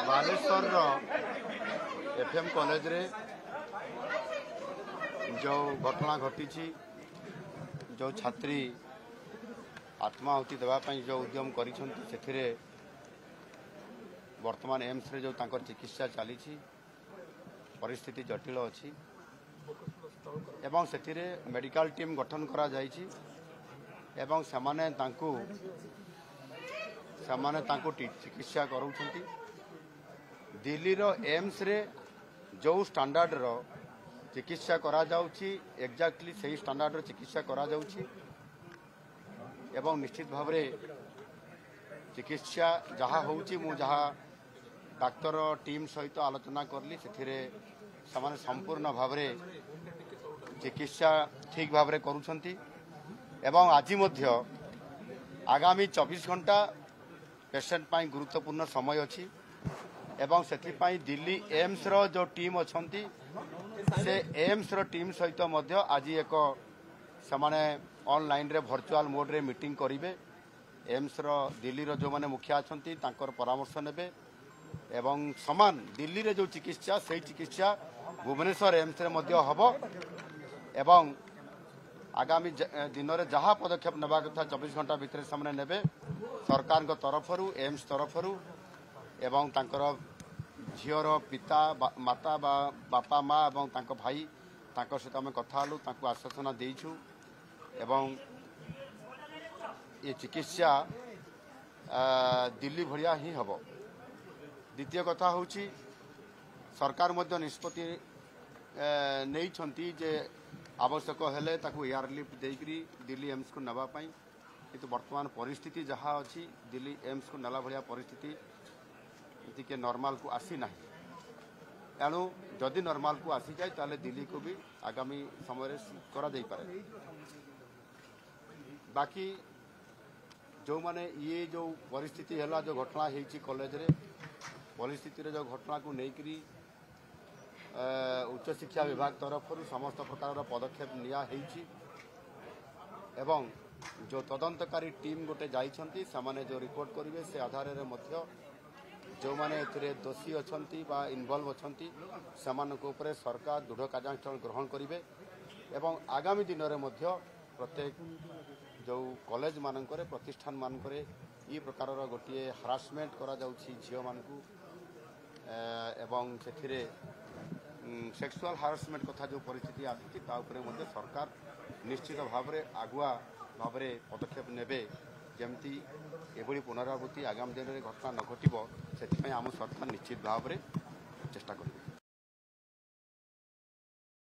Baleshwar FM college रे जो घटना घटी जो छात्री आत्माहुति देवाई जो उद्यम कर वर्तमान एम्स रे जो तांकर चिकित्सा चली परिस्थिति जटिल अच्छी एवं से मेडिकल टीम गठन करा जायछि एवं समाने चिकित्सा करूछंती। दिल्ली रो एम्स रे जो स्टैंडर्ड रो चिकित्सा करा जाउछि एक्जाक्टली सही स्टैंडर्ड रो चिकित्सा करा जाउछि एवं निश्चित भाव रे चिकित्सा जहाँ होउछि मु जहाँ डाक्तर टीम सहित आलोचना करली से संपूर्ण भाव रे चिकित्सा ठीक भाव रे करूछंती एवं आज मध्य आगामी 24 घंटा पेशेंट पाई गुरुत्वपूर्ण समय अच्छी एवं से दिल्ली एम्स रो जो टीम अच्छी से एम्स रो टीम सहित मध्य आज एक समाने ऑनलाइन रे वर्चुअल मोड रे मीटिंग करिवे। एम्स रो दिल्ली रो जो माने मुखिया अच्छी तांकर परामर्श नेबे एवं समान दिल्ली रे जो चिकित्सा से चिकित्सा भुवनेश्वर एम्स रे मध्य हबो एवं आगामी दिन में जहाँ पदक्षेप नेबा कथा 24 घंटा भितर सामने नेबे सरकार तरफरु एम्स तरफरु एवं तांकर झीवर पिता माता बापा माँ एवं तांको भाई तांको सहित आम कथा हलु तांको आश्वासना देइछु एवं ये चिकित्सा दिल्ली भलिया ही हबो। द्वितीय कथा होची सरकार मध्य निष्पत्ति नहीं जे आवश्यक हेले ताकू एयर लिफ्ट देकरी दिल्ली एम्स को नवा पाई किंतु वर्तमान परिस्थिति जहाँ अच्छी दिल्ली एम्स को नेला भलिया परिस्थिति टिके नॉर्मल को आसी ना एणु जदि नॉर्मल को आसी जाए ताले दिल्ली को भी आगामी समय करा जाई पारे। बाकी जो माने ये जो परिस्थिति है जो घटना होती कॉलेज रे परिस्थिति रे जो घटना को लेकरी उच्च शिक्षा विभाग तरफ समस्त प्रकार पदक्षेप निया हेछि एवं जो तदंतकारी टीम गोटे जाइछंती समाने जो रिपोर्ट करिवे से आधार रे मध्य जो माने एथिरे दोषी अछंती बा इन्वॉल्व अछंती समान ऊपर सरकार दृढ़ कार्यानुष्ठान ग्रहण करिवे एवं आगामी दिन रे मध्य प्रत्येक जो कॉलेज मानकरे प्रतिष्ठान मानकरे ई प्रकार गोटे हरासमेंट करा जाउछि झियो मानकू एवं सेथिरे सेक्सुअल हारासमेंट कथा जो परिस्थिति आसी सरकार निश्चित भाव में आगुआ भाव में पदक्षेप नेबे जमती एभली पुनरावृत्ति आगामी दिन में घटना न घटव से आम सरकार निश्चित भाव में